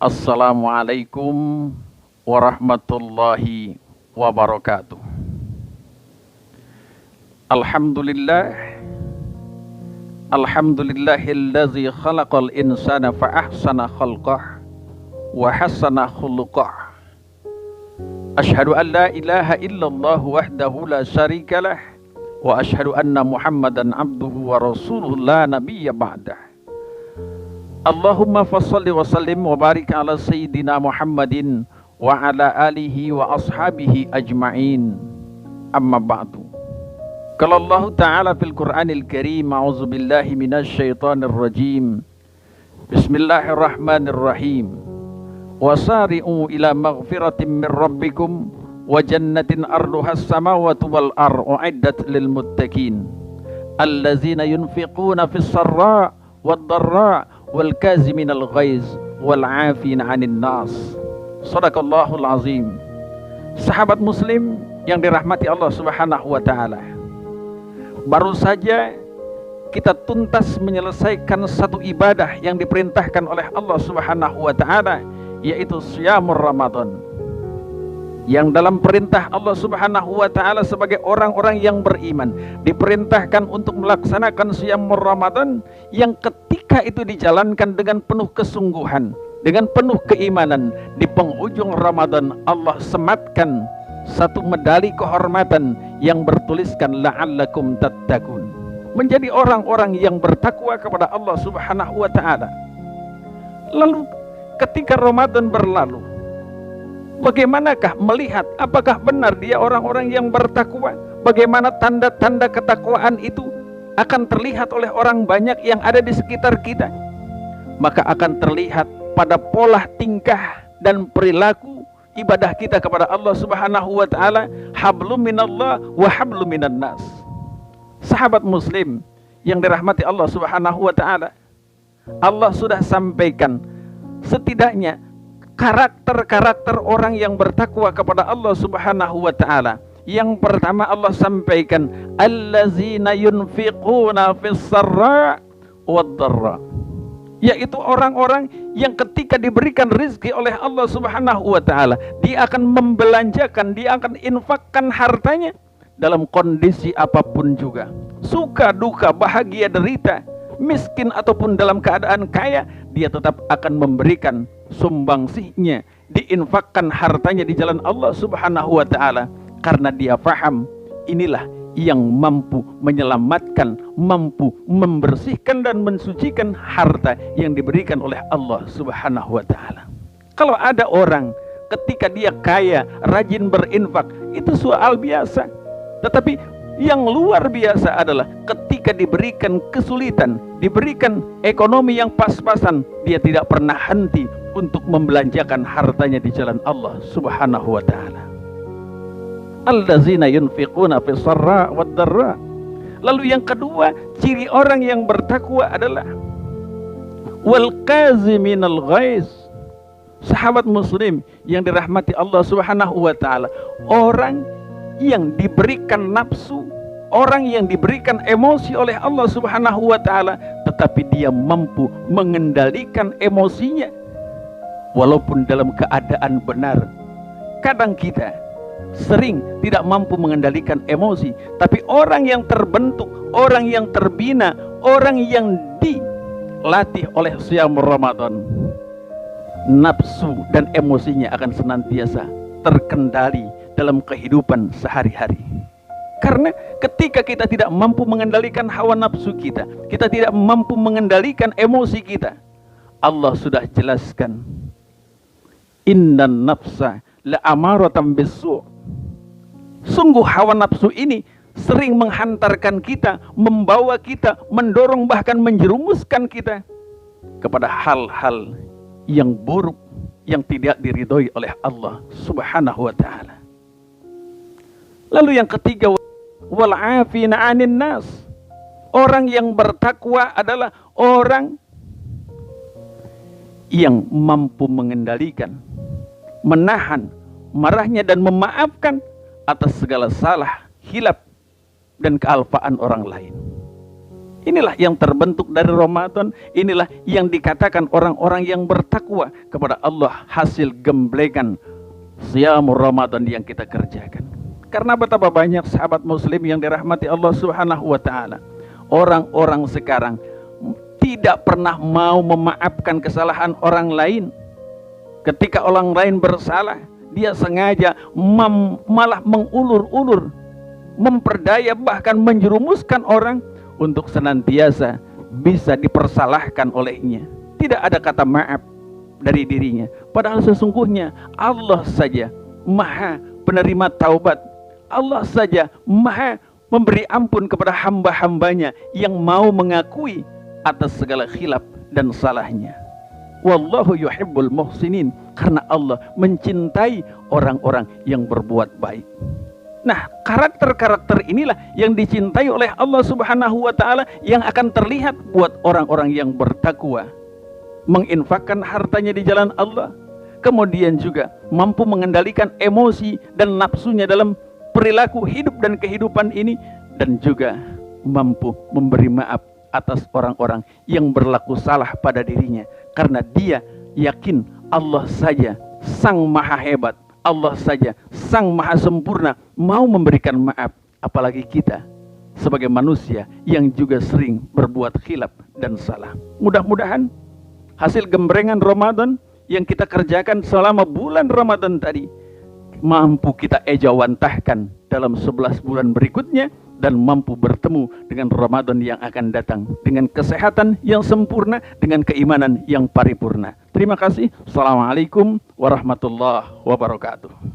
Assalamualaikum warahmatullahi wabarakatuh. Alhamdulillah, alhamdulillahillazi khalaqal insana fa ahsana khalqah wa hassana khuluqah. Asyhadu an la ilaha illallah wahdahu la syarikalah wa asyhadu anna Muhammadan abduhu wa rasuluhu la nabiyya ba'dah. Allahumma fassalli wa sallim wa barik ala sayyidina Muhammadin wa ala alihi wa ashabihi ajma'in. Amma ba'du. Qala Allah Ta'ala fil Qur'anil Karim, a'udzu billahi minasy syaithanir rajim. Bismillahirrahmanirrahim. Wasari'u ila maghfiratin min rabbikum wa jannatin arduhas samawati wal ardu u'iddat lil muttaqin allazina yunfiquna fis sarra wad dharra wal kaziminal ghaiz wal 'afina 'anil nas. Shadaqallahul azim. Sahabat muslim yang dirahmati Allah Subhanahu wa taala. Baru saja kita tuntas menyelesaikan satu ibadah yang diperintahkan oleh Allah Subhanahu wa taala, yaitu Shiyamur Ramadan. Yang dalam perintah Allah Subhanahu wa taala sebagai orang-orang yang beriman diperintahkan untuk melaksanakan Shiyamur Ramadan yang ketika itu dijalankan dengan penuh kesungguhan, dengan penuh keimanan. Di penghujung Ramadan Allah sematkan satu medali kehormatan yang bertuliskan la'allakum tattaqun, menjadi orang-orang yang bertakwa kepada Allah Subhanahu wa taala. Lalu ketika Ramadan berlalu, bagaimanakah melihat apakah benar dia orang-orang yang bertakwa? Bagaimana tanda-tanda ketakwaan itu akan terlihat oleh orang banyak yang ada di sekitar kita? Maka akan terlihat pada pola tingkah dan perilaku ibadah kita kepada Allah Subhanahu wa taala. Hablum minallah wa hablum minan nas. Sahabat muslim yang dirahmati Allah Subhanahu wa taala, Allah sudah sampaikan setidaknya karakter-karakter orang yang bertakwa kepada Allah Subhanahu wa taala. Yang pertama Allah sampaikan allazina yunfiquna fis sarra wad dharra, yaitu orang-orang yang ketika diberikan rezeki oleh Allah Subhanahu wa taala, dia akan membelanjakan, dia akan infakkan hartanya dalam kondisi apapun juga, suka duka, bahagia derita, miskin ataupun dalam keadaan kaya, dia tetap akan memberikan sumbangsihnya, diinfakkan hartanya di jalan Allah Subhanahu wa taala, karena dia faham inilah yang mampu menyelamatkan, mampu membersihkan dan mensucikan harta yang diberikan oleh Allah Subhanahu wa taala. Kalau ada orang ketika dia kaya, rajin berinfak, itu soal biasa. Tetapi yang luar biasa adalah ketika diberikan kesulitan, diberikan ekonomi yang pas-pasan, dia tidak pernah henti untuk membelanjakan hartanya di jalan Allah Subhanahu wa taala. Allazina yunfiquna fis sarra wad dharra. Lalu yang kedua, ciri orang yang bertakwa adalah wal kaziminal ghaiz. Sahabat muslim yang dirahmati Allah Subhanahu wa taala, orang yang diberikan nafsu, orang yang diberikan emosi oleh Allah Subhanahu wa taala, tetapi dia mampu mengendalikan emosinya walaupun dalam keadaan benar. Kadang kita sering tidak mampu mengendalikan emosi, tapi orang yang terbentuk, orang yang terbina, orang yang dilatih oleh Shiyamur Ramadan, nafsu dan emosinya akan senantiasa terkendali dalam kehidupan sehari-hari. Karena ketika kita tidak mampu mengendalikan hawa nafsu kita, kita tidak mampu mengendalikan emosi kita, Allah sudah jelaskan, innan nafsa la'amaratam bisu'. Sungguh hawa nafsu ini sering menghantarkan kita, membawa kita, mendorong bahkan menjerumuskan kita kepada hal-hal yang buruk, yang tidak diridhoi oleh Allah Subhanahu wa taala. Lalu yang ketiga, wal 'afina 'anin nas. Orang yang bertakwa adalah orang yang mampu mengendalikan, menahan marahnya dan memaafkan atas segala salah, hilaf dan kealpaan orang lain. Inilah yang terbentuk dari Ramadan. Inilah yang dikatakan orang-orang yang bertakwa kepada Allah hasil gemblengan Siyamul Ramadan yang kita kerjakan. Karena betapa banyak sahabat muslim yang dirahmati Allah Subhanahu wa taala. Orang-orang sekarang tidak pernah mau memaafkan kesalahan orang lain. Ketika orang lain bersalah, dia sengaja malah mengulur-ulur, memperdaya, bahkan menjerumuskan orang untuk senantiasa bisa dipersalahkan olehnya. Tidak ada kata maaf dari dirinya. Padahal sesungguhnya Allah saja maha penerima taubat. Allah saja maha memberi ampun kepada hamba-hambanya yang mau mengakui atas segala khilaf dan salahnya. Wallahu yuhibbul muhsinin. Karena Allah mencintai orang-orang yang berbuat baik. Nah, karakter-karakter inilah yang dicintai oleh Allah Subhanahu wa taala, yang akan terlihat buat orang-orang yang bertakwa, menginfakkan hartanya di jalan Allah, kemudian juga mampu mengendalikan emosi dan nafsunya dalam perilaku hidup dan kehidupan ini, dan juga mampu memberi maaf atas orang-orang yang berlaku salah pada dirinya, karena dia yakin Allah saja sang maha hebat, Allah saja sang maha sempurna mau memberikan maaf, apalagi kita sebagai manusia yang juga sering berbuat khilaf dan salah. Mudah-mudahan hasil gemblengan Ramadan yang kita kerjakan selama bulan Ramadan tadi mampu kita ejawantahkan dalam 11 bulan berikutnya, dan mampu bertemu dengan Ramadan yang akan datang dengan kesehatan yang sempurna, dengan keimanan yang paripurna. Terima kasih. Assalamualaikum warahmatullahi wabarakatuh.